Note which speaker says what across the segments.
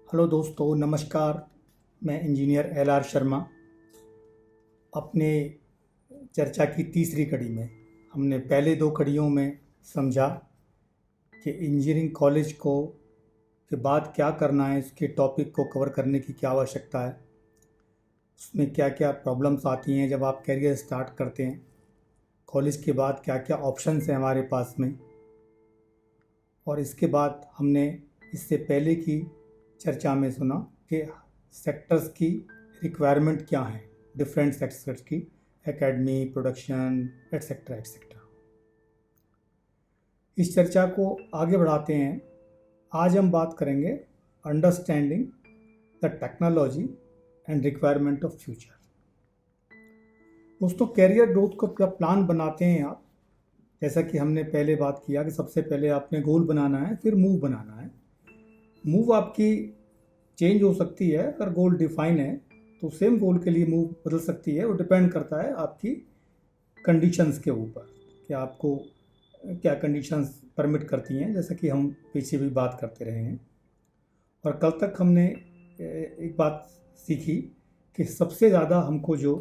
Speaker 1: Hello दोस्तों, नमस्कार। मैं इंजीनियर एल आर शर्मा। अपने चर्चा की तीसरी कड़ी में हमने पहले दो कड़ियों में समझा कि इंजीनियरिंग कॉलेज को के बाद क्या करना है, इसके टॉपिक को कवर करने की क्या आवश्यकता है, उसमें क्या क्या प्रॉब्लम्स आती हैं जब आप कैरियर स्टार्ट करते हैं, कॉलेज के बाद क्या क्या ऑप्शंस हैं हमारे पास में। और इसके बाद हमने इससे पहले की चर्चा में सुना कि सेक्टर्स की रिक्वायरमेंट क्या है, डिफरेंट सेक्टर्स की, एकेडमी, प्रोडक्शन, एटसेट्रा एटसेट्रा। इस चर्चा को आगे बढ़ाते हैं। आज हम बात करेंगे understanding the technology and requirement of future. दोस्तों, कैरियर ग्रोथ को जब प्लान बनाते हैं आप, जैसा कि हमने पहले बात किया कि सबसे पहले आपने गोल बनाना है, फिर मूव बनाना है। मूव आपकी चेंज हो सकती है। अगर गोल डिफाइन है तो सेम गोल के लिए मूव बदल सकती है। वो डिपेंड करता है आपकी कंडीशंस के ऊपर कि आपको क्या कंडीशंस परमिट करती हैं, जैसा कि हम पीछे भी बात करते रहे हैं। और कल तक हमने एक बात सीखी कि सबसे ज़्यादा हमको जो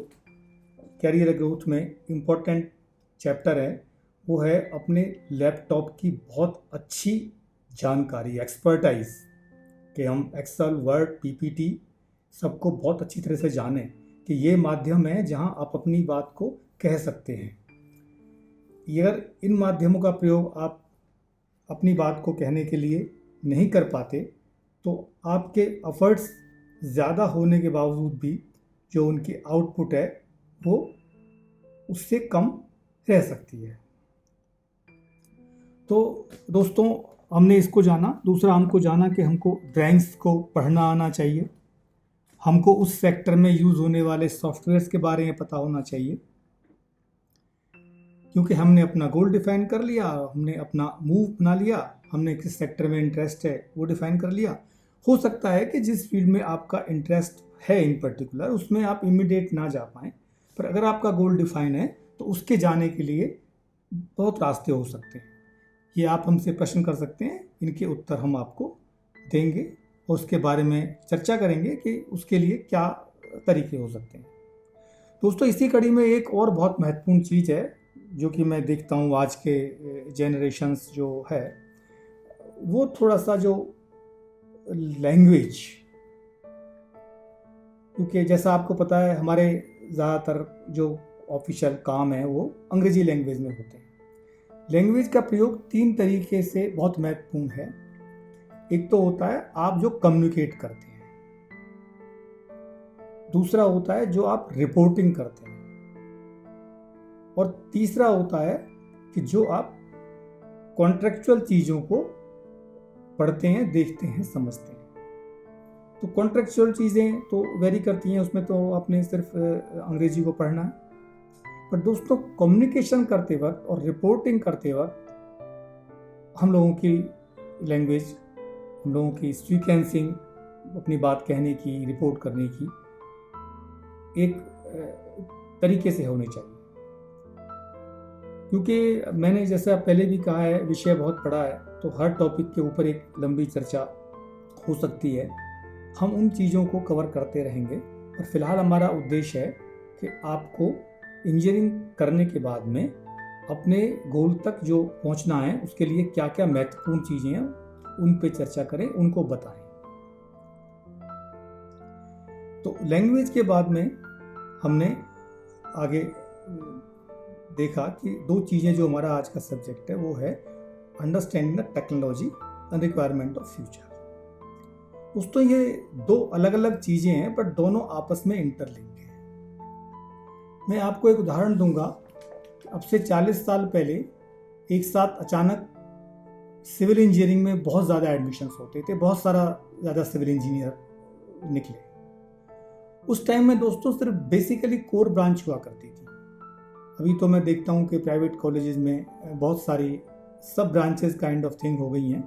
Speaker 1: कैरियर ग्रोथ में इम्पोर्टेंट चैप्टर है वो है अपने लैपटॉप की बहुत अच्छी जानकारी, एक्सपर्टाइज, कि हम एक्सेल, वर्ड, पीपीटी सबको बहुत अच्छी तरह से जानें कि ये माध्यम है जहां आप अपनी बात को कह सकते हैं। अगर इन माध्यमों का प्रयोग आप अपनी बात को कहने के लिए नहीं कर पाते तो आपके एफर्ट्स ज़्यादा होने के बावजूद भी जो उनकी आउटपुट है वो उससे कम रह सकती है। तो दोस्तों, हमने इसको जाना। दूसरा, हमको जाना कि हमको ड्राइंग्स को पढ़ना आना चाहिए। हमको उस सेक्टर में यूज़ होने वाले सॉफ्टवेयर्स के बारे में पता होना चाहिए, क्योंकि हमने अपना गोल डिफाइन कर लिया, हमने अपना मूव बना लिया, हमने किस सेक्टर में इंटरेस्ट है वो डिफाइन कर लिया। हो सकता है कि जिस फील्ड में आपका इंटरेस्ट है इन पर्टिकुलर, उसमें आप इमीडिएट ना जा पाएँ, पर अगर आपका गोल डिफाइन है तो उसके जाने के लिए बहुत रास्ते हो सकते हैं। ये आप हमसे प्रश्न कर सकते हैं, इनके उत्तर हम आपको देंगे और उसके बारे में चर्चा करेंगे कि उसके लिए क्या तरीके हो सकते हैं। दोस्तों, इसी कड़ी में एक और बहुत महत्वपूर्ण चीज़ है जो कि मैं देखता हूँ आज के जेनरेशन्स जो है वो थोड़ा सा जो लैंग्वेज, क्योंकि जैसा आपको पता है हमारे ज़्यादातर जो ऑफिशियल काम है वो अंग्रेजी लैंग्वेज में होते हैं। लैंग्वेज का प्रयोग तीन तरीके से बहुत महत्वपूर्ण है। एक तो होता है आप जो कम्युनिकेट करते हैं, दूसरा होता है जो आप रिपोर्टिंग करते हैं, और तीसरा होता है कि जो आप कॉन्ट्रेक्चुअल चीज़ों को पढ़ते हैं, देखते हैं, समझते हैं। तो कॉन्ट्रेक्चुअल चीज़ें तो वेरी करती हैं, उसमें तो आपने सिर्फ अंग्रेजी को पढ़ना है। पर दोस्तों, कम्युनिकेशन करते वक्त और रिपोर्टिंग करते वक्त हम लोगों की लैंग्वेज, हम लोगों की सीक्वेंसिंग, अपनी बात कहने की, रिपोर्ट करने की एक तरीके से होनी चाहिए। क्योंकि मैंने जैसा पहले भी कहा है, विषय बहुत बड़ा है, तो हर टॉपिक के ऊपर एक लंबी चर्चा हो सकती है। हम उन चीज़ों को कवर करते रहेंगे। और फिलहाल हमारा उद्देश्य है कि आपको इंजीनियरिंग करने के बाद में अपने गोल तक जो पहुंचना है उसके लिए क्या क्या महत्वपूर्ण चीज़ें हैं उन पे चर्चा करें, उनको बताएं। तो लैंग्वेज के बाद में हमने आगे देखा कि दो चीज़ें जो हमारा आज का सब्जेक्ट है वो है understanding the technology and requirement of future. दोस्तों, ये दो अलग अलग चीज़ें हैं पर दोनों आपस में इंटरलिंक हैं। मैं आपको एक उदाहरण दूंगा। अब से 40 साल पहले एक साथ अचानक सिविल इंजीनियरिंग में बहुत ज़्यादा एडमिशन्स होते थे, बहुत ज़्यादा सिविल इंजीनियर निकले। उस टाइम में दोस्तों सिर्फ बेसिकली कोर ब्रांच हुआ करती थी। अभी तो मैं देखता हूँ कि प्राइवेट कॉलेजेस में बहुत सारी सब ब्रांचेस काइंड ऑफ थिंग हो गई हैं।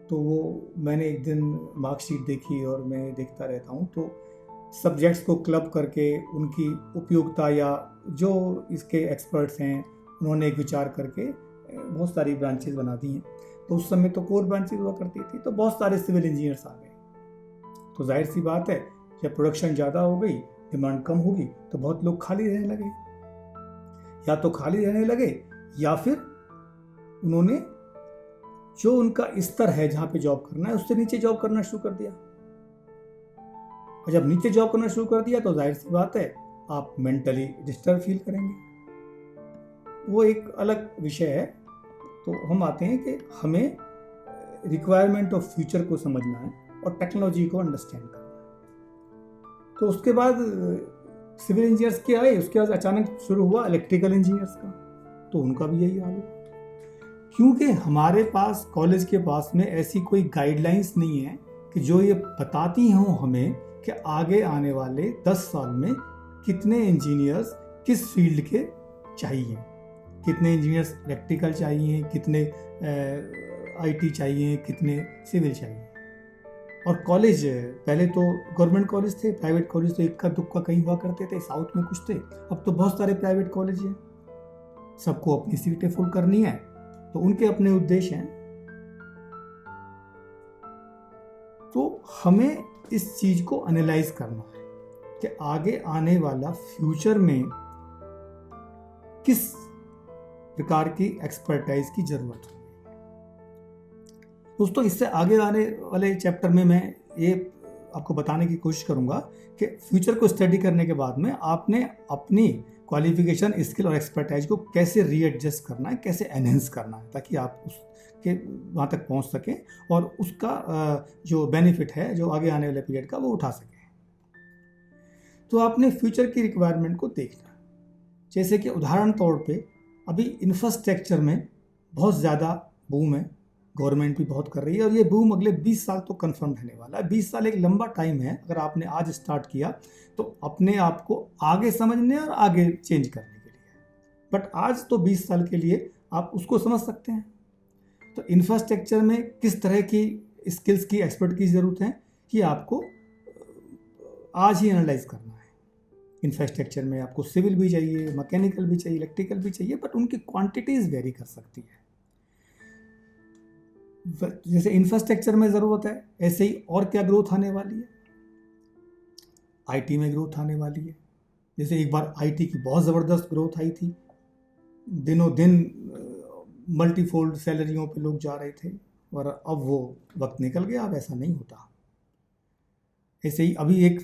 Speaker 1: तो वो मैंने एक दिन मार्कशीट देखी और मैं देखता रहता हूँ, तो सब्जेक्ट्स को क्लब करके उनकी उपयोगिता या जो इसके एक्सपर्ट्स हैं उन्होंने एक विचार करके बहुत सारी ब्रांचेस बना दी हैं। तो उस समय तो कोर ब्रांचेस हुआ करती थी, तो बहुत सारे सिविल इंजीनियर्स आ गए। तो जाहिर सी बात है, जब प्रोडक्शन ज़्यादा हो गई, डिमांड कम होगी, तो बहुत लोग खाली रहने लगे। या तो खाली रहने लगे या फिर उन्होंने जो उनका स्तर है जहाँ पे जॉब करना है उससे नीचे जॉब करना शुरू कर दिया। और जब नीचे जॉब करना शुरू कर दिया तो जाहिर सी बात है आप मेंटली डिस्टर्ब फील करेंगे। वो एक अलग विषय है। तो हम आते हैं कि हमें रिक्वायरमेंट ऑफ फ्यूचर को समझना है और टेक्नोलॉजी को अंडरस्टैंड करना है। तो उसके बाद सिविल इंजीनियर्स के आए, उसके बाद अचानक शुरू हुआ इलेक्ट्रिकल इंजीनियर्स का, तो उनका भी यही हाल है। क्योंकि हमारे पास कॉलेज के पास में ऐसी कोई गाइडलाइंस नहीं है कि जो ये बताती हों हमें कि आगे आने वाले 10 साल में कितने इंजीनियर्स किस फील्ड के चाहिए, कितने इंजीनियर्स इलेक्ट्रिकल चाहिए, कितने आईटी चाहिए, कितने सिविल चाहिए। और कॉलेज पहले तो गवर्नमेंट कॉलेज थे, प्राइवेट कॉलेज तो इक्का दुक्का कहीं हुआ करते थे, साउथ में कुछ थे। अब तो बहुत सारे प्राइवेट कॉलेज हैं, सबको अपनी सीटें फुल करनी है, तो उनके अपने उद्देश्य हैं। तो हमें इस चीज को एनालाइज करना है कि आगे आने वाला फ्यूचर में किस प्रकार की एक्सपर्टाइज की जरूरत है। दोस्तों, इससे आगे आने वाले चैप्टर में मैं ये आपको बताने की कोशिश करूंगा कि फ्यूचर को स्टडी करने के बाद में आपने अपनी क्वालिफिकेशन, स्किल और एक्सपर्टाइज को कैसे रीएडजस्ट करना है, कैसे एनहेंस करना है, ताकि आप उसके वहाँ तक पहुँच सकें और उसका जो बेनिफिट है जो आगे आने वाले पीरियड का वो उठा सकें। तो आपने फ्यूचर की रिक्वायरमेंट को देखना। जैसे कि उदाहरण तौर पे अभी इंफ्रास्ट्रक्चर में बहुत ज़्यादा बूम है, गवर्नमेंट भी बहुत कर रही है, और ये बूम अगले 20 साल तो कंफर्म रहने वाला है। 20 साल एक लंबा टाइम है। अगर आपने आज स्टार्ट किया तो अपने आप को आगे समझने और आगे चेंज करने के लिए, बट आज तो 20 साल के लिए आप उसको समझ सकते हैं। तो इंफ्रास्ट्रक्चर में किस तरह की स्किल्स की, एक्सपर्ट की ज़रूरत है, कि आपको आज ही एनालाइज करना है। इंफ्रास्ट्रक्चर में आपको सिविल भी चाहिए, मैकेनिकल भी चाहिए, इलेक्ट्रिकल भी चाहिए, बट उनकी क्वांटिटीज वेरी कर सकती है। जैसे इंफ्रास्ट्रक्चर में ज़रूरत है, ऐसे ही और क्या ग्रोथ आने वाली है, आईटी में ग्रोथ आने वाली है। जैसे एक बार आईटी की बहुत ज़बरदस्त ग्रोथ आई थी, दिनों दिन मल्टीफोल्ड सैलरियों पे लोग जा रहे थे, और अब वो वक्त निकल गया, अब ऐसा नहीं होता। ऐसे ही अभी एक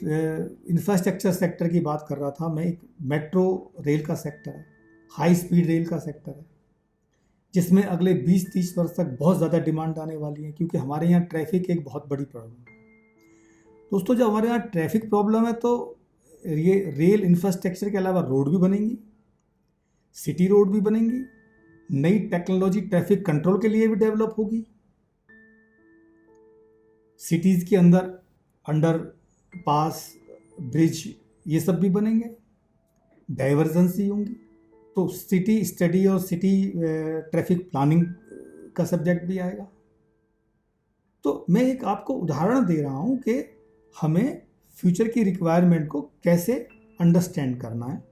Speaker 1: इंफ्रास्ट्रक्चर सेक्टर की बात कर रहा था मैं, एक मेट्रो रेल का सेक्टर है, हाई स्पीड रेल का सेक्टर है, जिसमें अगले 20-30 वर्ष तक बहुत ज़्यादा डिमांड आने वाली है, क्योंकि हमारे यहाँ ट्रैफिक एक बहुत बड़ी प्रॉब्लम है। दोस्तों, जब हमारे यहाँ ट्रैफिक प्रॉब्लम है तो ये रेल इंफ्रास्ट्रक्चर के अलावा रोड भी बनेंगी, सिटी रोड भी बनेंगी, नई टेक्नोलॉजी ट्रैफिक कंट्रोल के लिए भी डेवलप होगी, सिटीज़ के अंदर अंडर पास, ब्रिज, ये सब भी बनेंगे, डाइवर्जेंसी होंगी। तो सिटी स्टडी और सिटी ट्रैफिक प्लानिंग का सब्जेक्ट भी आएगा। तो मैं एक आपको उदाहरण दे रहा हूँ कि हमें फ्यूचर की रिक्वायरमेंट को कैसे अंडरस्टैंड करना है,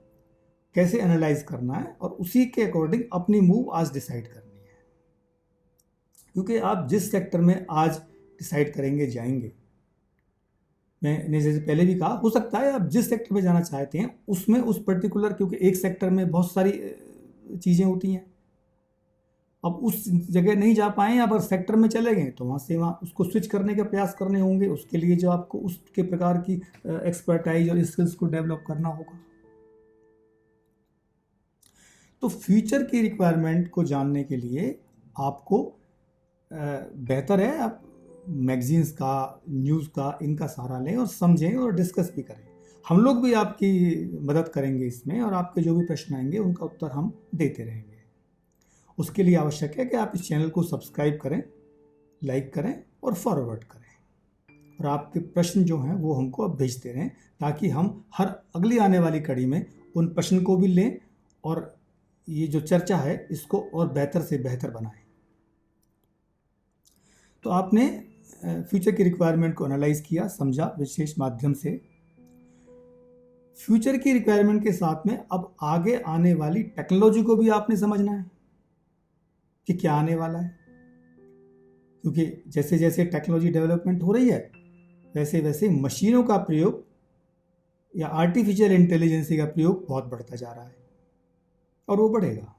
Speaker 1: कैसे एनालाइज करना है, और उसी के अकॉर्डिंग अपनी मूव आज डिसाइड करनी है। क्योंकि आप जिस सेक्टर में आज डिसाइड करेंगे, जाएंगे, मैंने जैसे पहले भी कहा, हो सकता है आप जिस सेक्टर में जाना चाहते हैं उसमें उस पर्टिकुलर, क्योंकि एक सेक्टर में बहुत सारी चीज़ें होती हैं, अब उस जगह नहीं जा पाए, अगर सेक्टर में चले गए तो वहाँ से वहाँ उसको स्विच करने के प्रयास करने होंगे। उसके लिए जो आपको उसके प्रकार की एक्सपर्टाइज और स्किल्स को डेवलप करना होगा। तो फ्यूचर की रिक्वायरमेंट को जानने के लिए आपको बेहतर है आप मैगजीन्स का, न्यूज़ का, इनका सहारा लें और समझें और डिस्कस भी करें। हम लोग भी आपकी मदद करेंगे इसमें, और आपके जो भी प्रश्न आएंगे उनका उत्तर हम देते रहेंगे। उसके लिए आवश्यक है कि आप इस चैनल को सब्सक्राइब करें, लाइक करें और फॉरवर्ड करें, और आपके प्रश्न जो हैं वो हमको अब भेजते रहें, ताकि हम हर अगली आने वाली कड़ी में उन प्रश्न को भी लें और ये जो चर्चा है इसको और बेहतर से बेहतर बनाएं। तो आपने फ्यूचर की रिक्वायरमेंट को एनालाइज किया, समझा विशेष माध्यम से। फ्यूचर की रिक्वायरमेंट के साथ में अब आगे आने वाली टेक्नोलॉजी को भी आपने समझना है कि क्या आने वाला है, क्योंकि जैसे जैसे टेक्नोलॉजी डेवलपमेंट हो रही है वैसे वैसे मशीनों का प्रयोग या आर्टिफिशियल इंटेलिजेंस का प्रयोग बहुत बढ़ता जा रहा है और वो बढ़ेगा।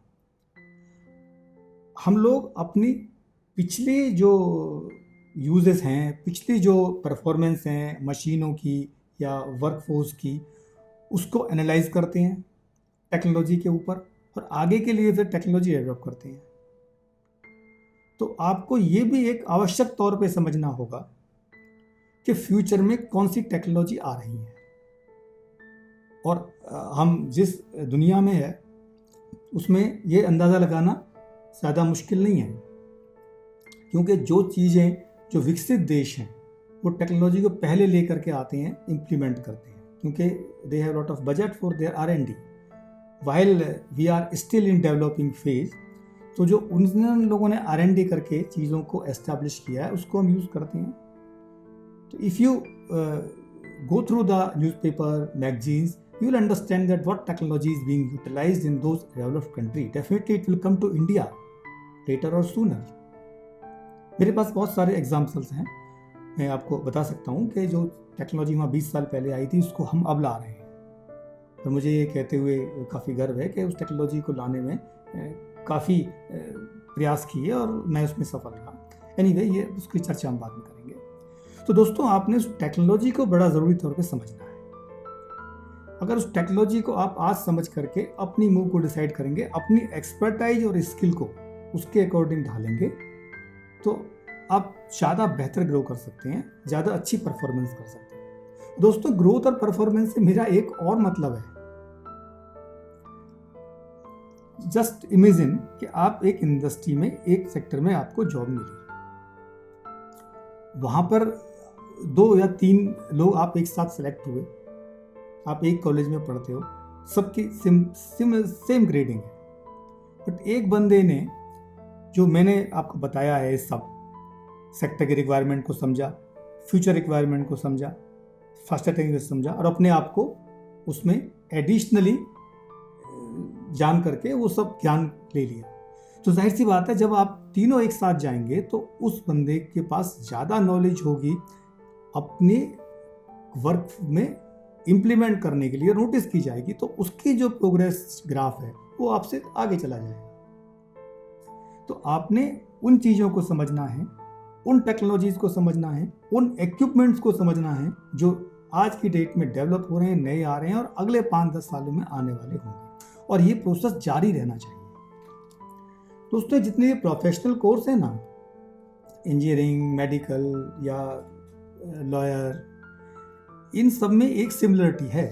Speaker 1: हम लोग अपनी पिछली जो यूजेस हैं, पिछली जो परफॉर्मेंस हैं मशीनों की या वर्कफोर्स की, उसको एनालाइज करते हैं टेक्नोलॉजी के ऊपर और आगे के लिए फिर टेक्नोलॉजी डेवलप करते हैं। तो आपको ये भी एक आवश्यक तौर पे समझना होगा कि फ्यूचर में कौन सी टेक्नोलॉजी आ रही है और हम जिस दुनिया में है उसमें ये अंदाज़ा लगाना ज़्यादा मुश्किल नहीं है, क्योंकि जो चीज़ें जो विकसित देश हैं वो टेक्नोलॉजी को पहले लेकर के आते हैं, इम्प्लीमेंट करते हैं, क्योंकि they have lot of budget for their R&D while we are still in developing phase. तो जो उन लोगों ने R&D करके चीज़ों को एस्टैब्लिश किया है उसको हम यूज़ करते हैं। तो if you go through the newspaper, magazines, you will understand that what technology is being utilized in those developed country. Definitely it will come to India later or sooner. मेरे पास बहुत सारे एग्जाम्पल्स हैं, मैं आपको बता सकता हूँ कि जो टेक्नोलॉजी वहाँ 20 साल पहले आई थी उसको हम अब ला रहे हैं, और मुझे ये कहते हुए काफ़ी गर्व है कि उस टेक्नोलॉजी को लाने में काफ़ी प्रयास किए और मैं उसमें सफल रहा। एनीवे, ये उसकी चर्चा हम बाद में करेंगे। तो दोस्तों, आपने उस टेक्नोलॉजी को बड़ा ज़रूरी तौर पे समझना है। अगर उस टेक्नोलॉजी को आप आज समझ करके अपनी मूव को डिसाइड करेंगे, अपनी एक्सपर्टाइज और स्किल को उसके अकॉर्डिंग ढालेंगे, तो आप ज़्यादा बेहतर ग्रो कर सकते हैं, ज़्यादा अच्छी परफॉर्मेंस कर सकते हैं। दोस्तों, ग्रोथ और परफॉर्मेंस से मेरा एक और मतलब है। जस्ट इमेजिन कि आप एक इंडस्ट्री में, एक सेक्टर में आपको जॉब मिली, वहाँ पर 2 या 3 लोग आप एक साथ सेलेक्ट हुए, आप एक कॉलेज में पढ़ते हो, सबकी सेम ग्रेडिंग है, बट एक बंदे ने, जो मैंने आपको बताया है, इस सब सेक्टर के रिक्वायरमेंट को समझा, फ्यूचर रिक्वायरमेंट को समझा, फास्टर टेक्निक समझा और अपने आप को उसमें एडिशनली जान करके वो सब ज्ञान ले लिया। तो जाहिर सी बात है, जब आप तीनों एक साथ जाएंगे तो उस बंदे के पास ज़्यादा नॉलेज होगी अपने वर्क में इम्प्लीमेंट करने के लिए, नोटिस की जाएगी, तो उसकी जो प्रोग्रेस ग्राफ है वो आपसे आगे चला जाएगा। तो आपने उन चीज़ों को समझना है, उन टेक्नोलॉजीज़ को समझना है, उन इक्विपमेंट्स को समझना है जो आज की डेट में डेवलप हो रहे हैं, नए आ रहे हैं और अगले 5-10 सालों में आने वाले होंगे, और ये प्रोसेस जारी रहना चाहिए। दोस्तों, जितने ये प्रोफेशनल कोर्स हैं ना, इंजीनियरिंग, मेडिकल या लॉयर, इन सब में एक सिमिलरिटी है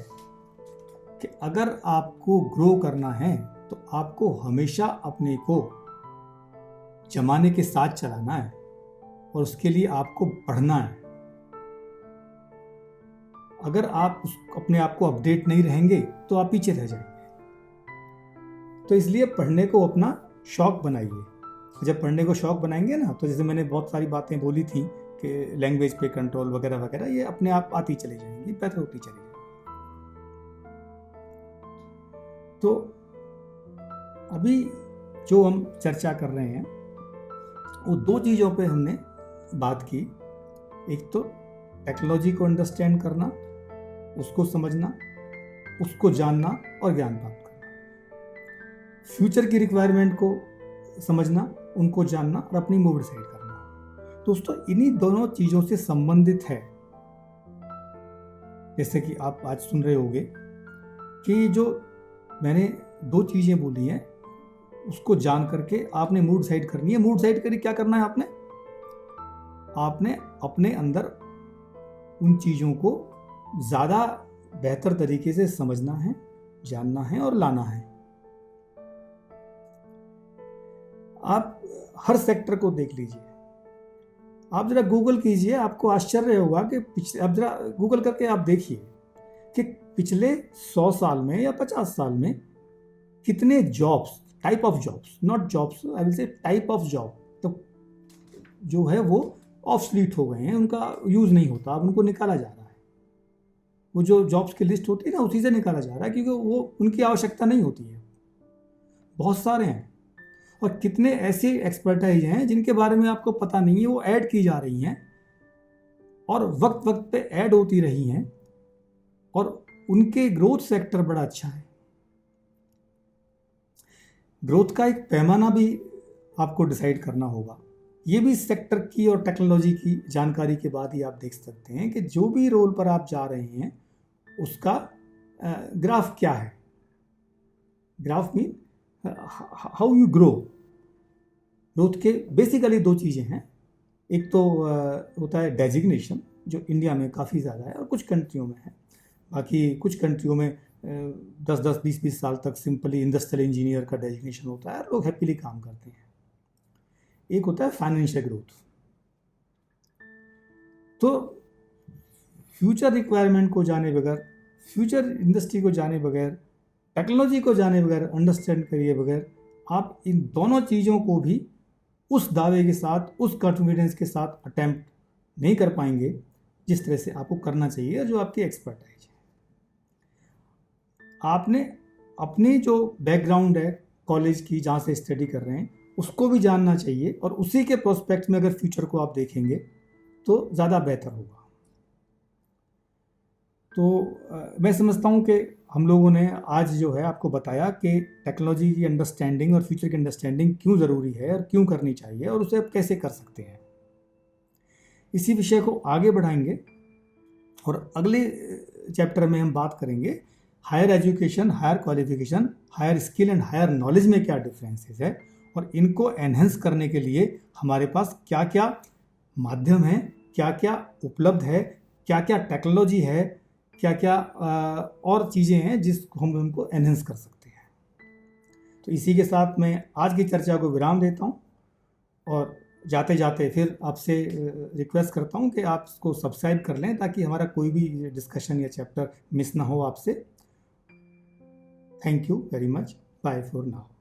Speaker 1: कि अगर आपको ग्रो करना है तो आपको हमेशा अपने को जमाने के साथ चलाना है और उसके लिए आपको पढ़ना है। अगर आप अपने आप को अपडेट नहीं रहेंगे तो आप पीछे रह जाएंगे। तो इसलिए पढ़ने को अपना शौक बनाइए। जब पढ़ने को शौक बनाएंगे ना, तो जैसे मैंने बहुत सारी बातें बोली थी कि लैंग्वेज पे कंट्रोल वगैरह वगैरह, ये अपने आप आती चली जाएंगी, बेहतर होती चली जाएंगी। तो अभी जो हम चर्चा कर रहे हैं वो 2 चीज़ों पे हमने बात की। एक तो टेक्नोलॉजी को अंडरस्टैंड करना, उसको समझना, उसको जानना और ज्ञान प्राप्त करना। फ्यूचर की रिक्वायरमेंट को समझना, उनको जानना और अपनी मूव डिसाइड करना। दोस्तों, इन्हीं दोनों चीज़ों से संबंधित है, जैसे कि आप आज सुन रहे होंगे कि जो मैंने 2 चीज़ें बोली हैं उसको जान करके आपने मूड डिसाइड करनी है। मूड डिसाइड करके क्या करना है? आपने अपने अंदर उन चीज़ों को ज़्यादा बेहतर तरीके से समझना है, जानना है और लाना है। आप हर सेक्टर को देख लीजिए, आप जरा गूगल कीजिए, आपको आश्चर्य होगा कि आप जरा गूगल करके आप देखिए कि पिछले 100 साल में या 50 साल में कितने jobs, type of jobs, not jobs, I will say type of job, तो जो है वो ऑब्सलीट हो गए हैं, उनका यूज़ नहीं होता, अब उनको निकाला जा रहा है। वो जो जॉब्स की लिस्ट होती है ना, उसी से निकाला जा रहा है, क्योंकि वो उनकी आवश्यकता नहीं होती है। बहुत सारे हैं, और कितने ऐसे एक्सपर्टाइज हैं जिनके बारे में आपको पता नहीं है, वो ऐड की जा रही हैं और वक्त वक्त पे ऐड होती रही हैं और उनके ग्रोथ सेक्टर बड़ा अच्छा है। ग्रोथ का एक पैमाना भी आपको डिसाइड करना होगा। ये भी सेक्टर की और टेक्नोलॉजी की जानकारी के बाद ही आप देख सकते हैं कि जो भी रोल पर आप जा रहे हैं उसका ग्राफ क्या है। Graph mean how you grow. Growth के बेसिकली दो चीज़ें हैं। एक तो होता है डेजिग्नेशन, जो इंडिया में काफ़ी ज़्यादा है और कुछ कंट्रियों में है। बाकी कुछ कंट्रियों में 10-10, 20-20 साल तक सिंपली इंडस्ट्रियल इंजीनियर का डेजिग्नेशन होता है, लोग हैप्पीली काम करते हैं। एक होता है फाइनेंशियल ग्रोथ। तो फ्यूचर रिक्वायरमेंट को जाने बगैर, फ्यूचर इंडस्ट्री को जाने बगैर, टेक्नोलॉजी को जाने बगैर, अंडरस्टैंड करिए बगैर, आप इन दोनों चीज़ों को भी उस दावे के साथ, उस कॉन्फिडेंस के साथ अटेम्प्ट नहीं कर पाएंगे जिस तरह से आपको करना चाहिए, जो आपकी एक्सपर्टाइज है। आपने अपनी जो बैकग्राउंड है कॉलेज की, जहाँ से स्टडी कर रहे हैं, उसको भी जानना चाहिए और उसी के प्रोस्पेक्ट में अगर फ्यूचर को आप देखेंगे तो ज़्यादा बेहतर होगा। तो मैं समझता हूँ कि हम लोगों ने आज जो है आपको बताया कि टेक्नोलॉजी की अंडरस्टैंडिंग और फ्यूचर की अंडरस्टैंडिंग क्यों ज़रूरी है और क्यों करनी चाहिए और उसे आप कैसे कर सकते हैं। इसी विषय को आगे बढ़ाएंगे और अगले चैप्टर में हम बात करेंगे higher education, higher qualification, higher skill and higher knowledge में क्या डिफरेंसेस है और इनको एनहेंस करने के लिए हमारे पास क्या क्या माध्यम है, क्या क्या उपलब्ध है, क्या क्या टेक्नोलॉजी है, क्या क्या और चीज़ें हैं जिसको हम उनको एनहेंस कर सकते हैं। तो इसी के साथ मैं आज की चर्चा को विराम देता हूँ और जाते जाते फिर आपसे रिक्वेस्ट करता हूँ कि आप इसको सब्सक्राइब कर लें ताकि हमारा कोई भी डिस्कशन या चैप्टर मिस ना हो आपसे। Thank you very much. Bye for now.